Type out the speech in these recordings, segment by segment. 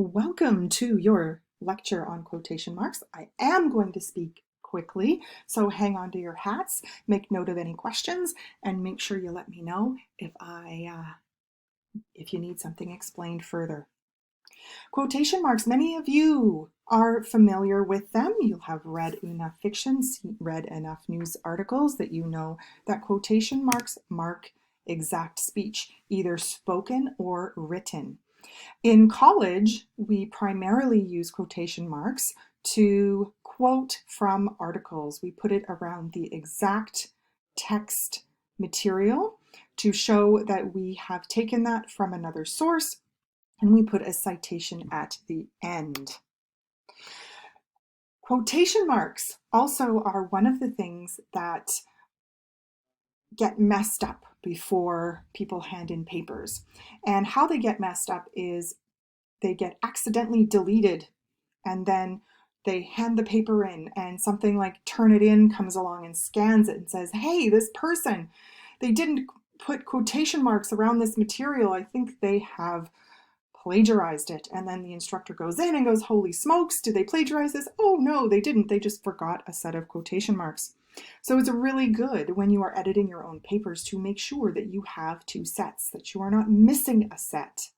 Welcome to your lecture on quotation marks. I am going to speak quickly, so hang on to your hats, make note of any questions, and make sure you let me know if you need something explained further. Quotation marks, many of you are familiar with them. You'll have read enough fiction, read enough news articles that you know that quotation marks mark exact speech, either spoken or written. In college, we primarily use quotation marks to quote from articles. We put it around the exact text material to show that we have taken that from another source, and we put a citation at the end. Quotation marks also are one of the things that get messed up before people hand in papers. And how they get messed up is they get accidentally deleted, and then they hand the paper in and something like Turnitin comes along and scans it and says, hey, this person, they didn't put quotation marks around this material. I think they have plagiarized it. And then the instructor goes in and goes, holy smokes, did they plagiarize this? Oh no, they didn't. They just forgot a set of quotation marks. So it's really good when you are editing your own papers to make sure that you have two sets, that you are not missing a set.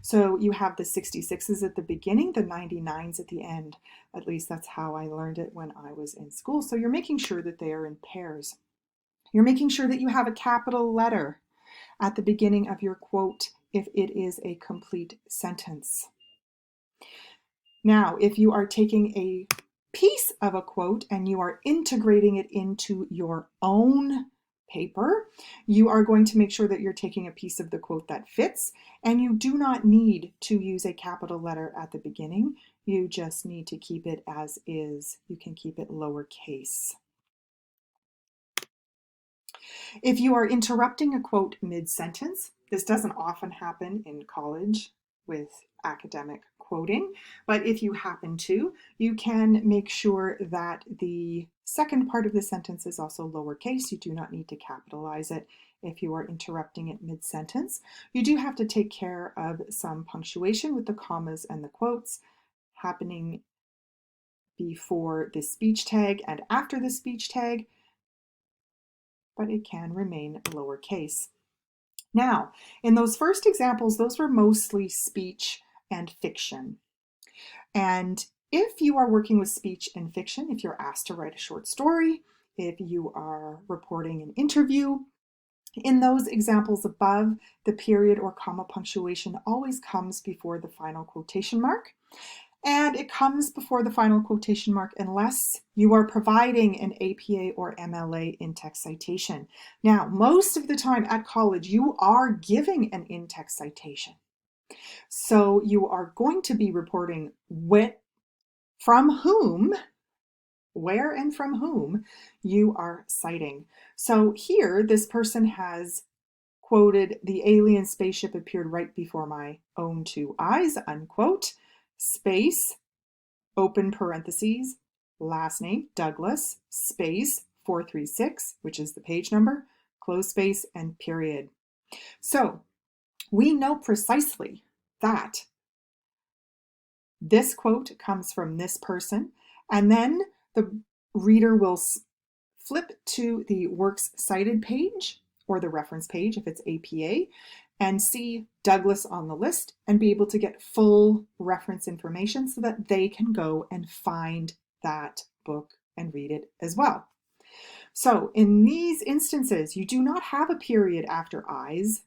So you have the 66s at the beginning, the 99s at the end. At least that's how I learned it when I was in school. So you're making sure that they are in pairs. You're making sure that you have a capital letter at the beginning of your quote if it is a complete sentence. Now, if you are taking a piece of a quote and you are integrating it into your own paper, you are going to make sure that you're taking a piece of the quote that fits, and you do not need to use a capital letter at the beginning. You just need to keep it as is. You can keep it lowercase. If you are interrupting a quote mid-sentence, this doesn't often happen in college with academic quoting, but if you happen to, you can make sure that the second part of the sentence is also lowercase. You do not need to capitalize it if you are interrupting it mid-sentence. You do have to take care of some punctuation with the commas and the quotes happening before the speech tag and after the speech tag, but it can remain lowercase. Now, in those first examples, those were mostly speech and fiction. And if you are working with speech and fiction, if you're asked to write a short story, if you are reporting an interview, in those examples above, the period or comma punctuation always comes before the final quotation mark. And it comes before the final quotation mark unless you are providing an APA or MLA in-text citation. Now, most of the time at college, you are giving an in-text citation. So you are going to be reporting from whom, where and from whom you are citing. So here, this person has quoted, the alien spaceship appeared right before my own two eyes, unquote, space, open parentheses, last name, Douglas, space, 436, which is the page number, close space, and period. So we know precisely that this quote comes from this person, and then the reader will flip to the works cited page or the reference page if it's APA and see Douglas on the list and be able to get full reference information so that they can go and find that book and read it as well. So in these instances, you do not have a period after eyes.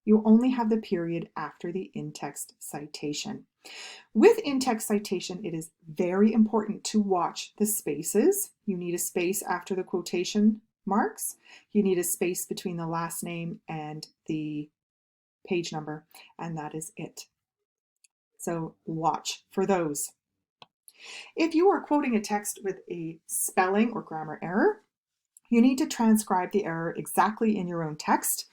You only have the period after the in-text citation. With in-text citation, it is very important to watch the spaces. You need a space after the quotation marks. You need a space between the last name and the page number, and that is it. So watch for those. If you are quoting a text with a spelling or grammar error, you need to transcribe the error exactly in your own text.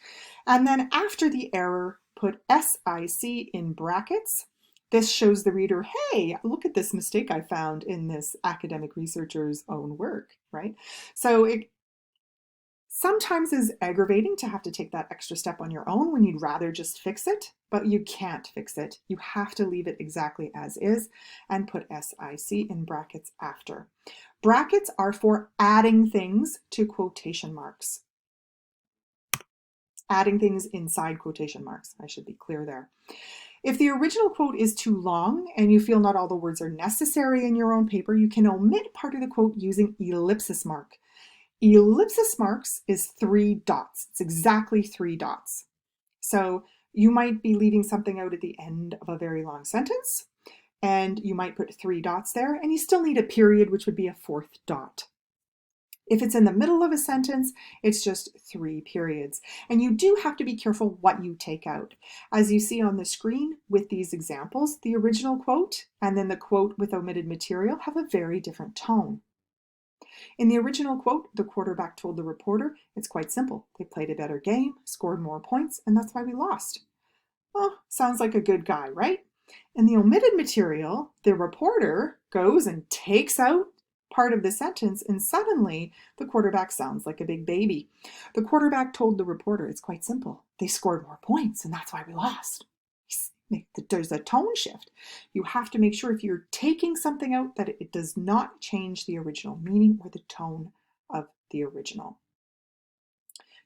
And then after the error, put SIC in brackets. This shows the reader, hey, look at this mistake I found in this academic researcher's own work, right? So Sometimes it's aggravating to have to take that extra step on your own when you'd rather just fix it, but you can't fix it. You have to leave it exactly as is and put SIC in brackets after. Brackets are for adding things to quotation marks. Adding things inside quotation marks. I should be clear there. If the original quote is too long and you feel not all the words are necessary in your own paper, you can omit part of the quote using ellipsis mark. Ellipsis marks is 3 dots. It's exactly 3 dots. So you might be leaving something out at the end of a very long sentence, and you might put 3 dots there, and you still need a period, which would be a 4th dot. If it's in the middle of a sentence, it's just 3 periods. And you do have to be careful what you take out. As you see on the screen with these examples, the original quote and then the quote with omitted material have a very different tone. In the original quote, the quarterback told the reporter, it's quite simple. They played a better game, scored more points, and that's why we lost. Well, sounds like a good guy, right? In the omitted material, the reporter goes and takes out part of the sentence, and suddenly the quarterback sounds like a big baby. The quarterback told the reporter, it's quite simple. They scored more points, and that's why we lost. There's a tone shift. You have to make sure if you're taking something out that it does not change the original meaning or the tone of the original.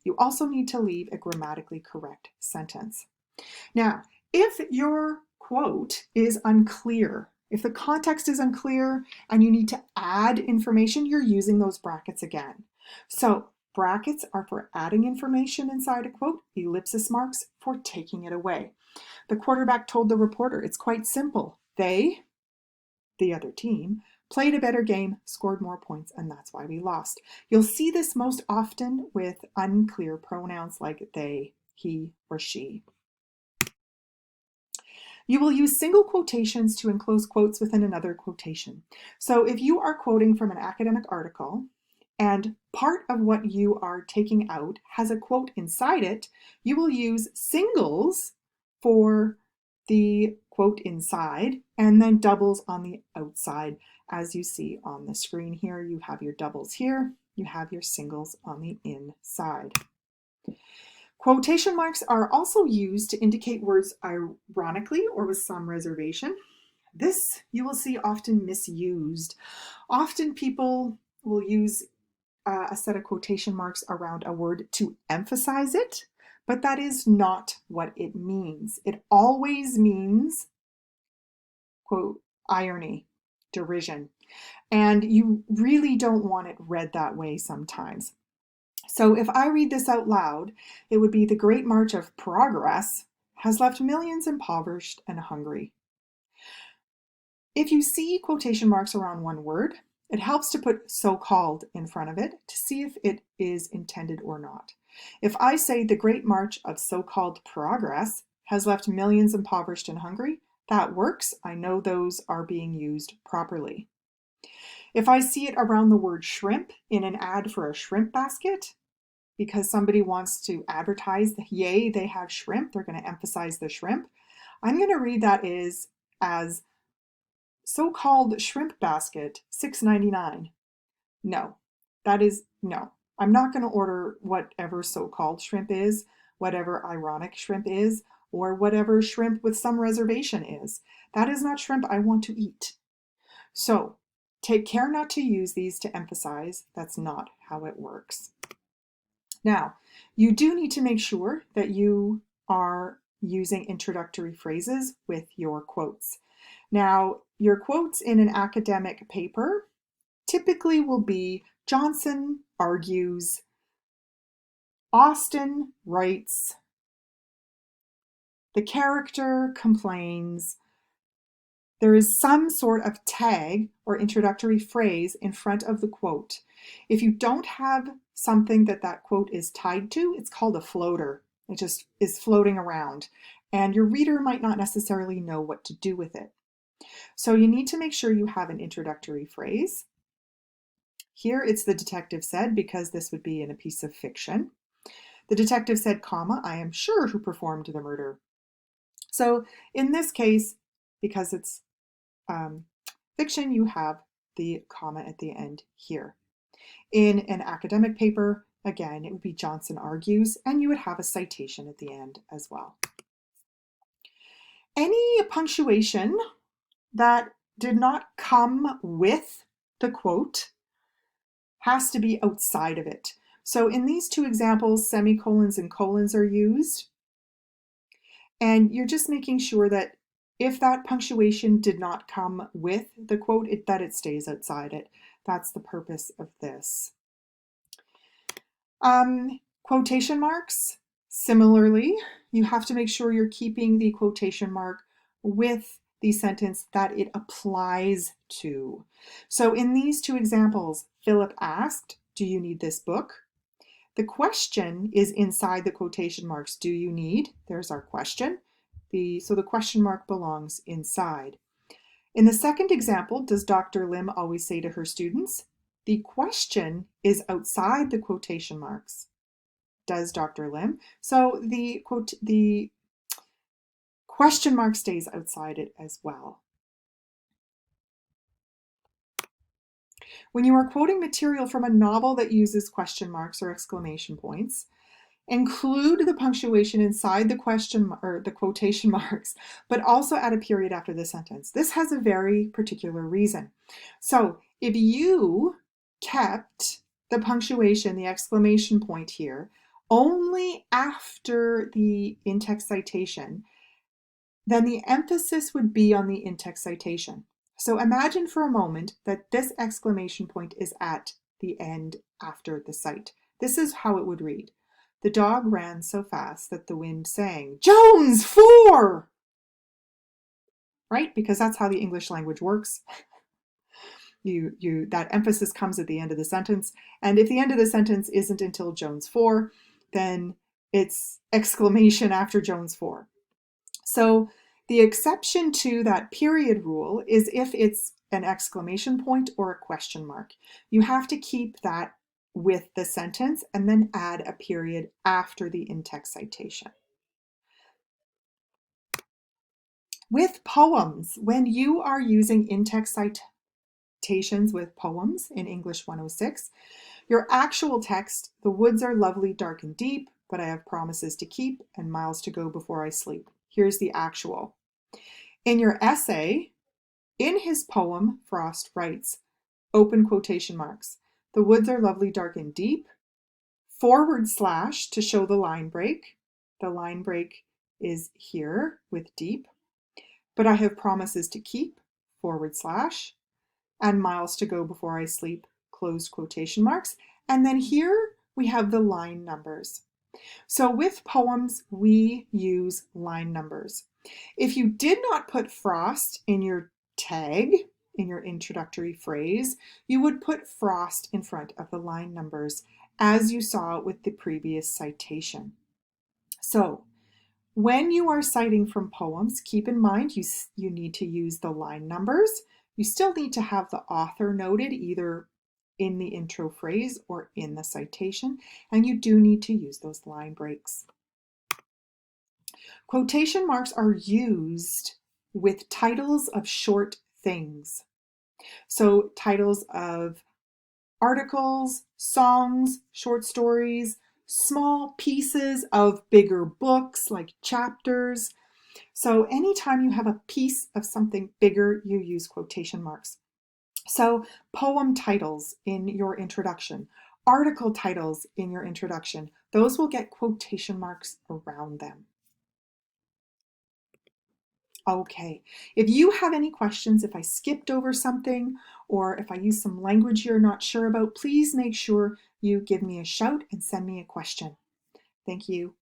You also need to leave a grammatically correct sentence. Now, if your quote is unclear, if the context is unclear and you need to add information, you're using those brackets again. So brackets are for adding information inside a quote, ellipsis marks for taking it away. The quarterback told the reporter, it's quite simple. They, the other team, played a better game, scored more points, and that's why we lost. You'll see this most often with unclear pronouns like they, he, or she. You will use single quotations to enclose quotes within another quotation. So if you are quoting from an academic article and part of what you are taking out has a quote inside it, you will use singles for the quote inside and then doubles on the outside. As you see on the screen here, you have your doubles here, you have your singles on the inside. Quotation marks are also used to indicate words ironically or with some reservation. This you will see often misused. Often people will use a set of quotation marks around a word to emphasize it, but that is not what it means. It always means, quote, irony, derision, and you really don't want it read that way sometimes. So if I read this out loud, it would be the Great March of Progress has left millions impoverished and hungry. If you see quotation marks around one word, it helps to put so-called in front of it to see if it is intended or not. If I say the Great March of so-called Progress has left millions impoverished and hungry, that works. I know those are being used properly. If I see it around the word shrimp in an ad for a shrimp basket, because somebody wants to advertise, yay, they have shrimp, they're going to emphasize the shrimp, I'm going to read that as so-called shrimp basket, $6.99. No, that is, no. I'm not going to order whatever so-called shrimp is, whatever ironic shrimp is, or whatever shrimp with some reservation is. That is not shrimp I want to eat. So take care not to use these to emphasize. That's not how it works. Now, you do need to make sure that you are using introductory phrases with your quotes. Now, your quotes in an academic paper typically will be Johnson argues, Austin writes, the character complains. There is some sort of tag or introductory phrase in front of the quote. If you don't have something that quote is tied to, it's called a floater. It just is floating around, and your reader might not necessarily know what to do with it. So you need to make sure you have an introductory phrase. Here it's the detective said, because this would be in a piece of fiction. The detective said, comma, I am sure who performed the murder. So in this case, because it's fiction, you have the comma at the end here. In an academic paper, Again, it would be Johnson argues, and you would have a citation at the end as well. Any punctuation that did not come with the quote has to be outside of it. So in these two examples, semicolons and colons are used. And you're just making sure that if that punctuation did not come with the quote, that it stays outside it. That's the purpose of this. Quotation marks, similarly, you have to make sure you're keeping the quotation mark with the sentence that it applies to. So in these two examples, Philip asked, "Do you need this book?" The question is inside the quotation marks. Do you need? There's our question. So the question mark belongs inside. In the second example, does Dr. Lim always say to her students? The question is outside the quotation marks. Does Dr. Lim? So the question mark stays outside it as well. When you are quoting material from a novel that uses question marks or exclamation points, include the punctuation inside the question or the quotation marks, but also add a period after the sentence. This has a very particular reason. So if you kept the punctuation, the exclamation point here, only after the in-text citation, then the emphasis would be on the in-text citation. So imagine for a moment that this exclamation point is at the end after the cite. This is how it would read. The dog ran so fast that the wind sang, "Jones, 4!" Right? Because that's how the English language works. That emphasis comes at the end of the sentence. And if the end of the sentence isn't until Jones 4, then it's exclamation after Jones 4. So the exception to that period rule is if it's an exclamation point or a question mark. You have to keep that with the sentence and then add a period after the in-text citation. With poems, when you are using in-text citations with poems in English 106, your actual text, "The woods are lovely, dark and deep, but I have promises to keep and miles to go before I sleep." Here's the actual. In your essay, in his poem, Frost writes, open quotation marks, "The woods are lovely, dark and deep," / to show the line break. The line break is here with deep. "But I have promises to keep, / and miles to go before I sleep," closed quotation marks. And then here we have the line numbers. So with poems, we use line numbers. If you did not put Frost in your tag, in your introductory phrase, you would put Frost in front of the line numbers, as you saw with the previous citation. So when you are citing from poems, keep in mind you need to use the line numbers. You still need to have the author noted either in the intro phrase or in the citation, and you do need to use those line breaks. Quotation marks are used with titles of short things. So titles of articles, songs, short stories, small pieces of bigger books like chapters. So anytime you have a piece of something bigger, you use quotation marks. So poem titles in your introduction, article titles in your introduction, those will get quotation marks around them. Okay, if you have any questions, if I skipped over something, or if I used some language you're not sure about, please make sure you give me a shout and send me a question. Thank you.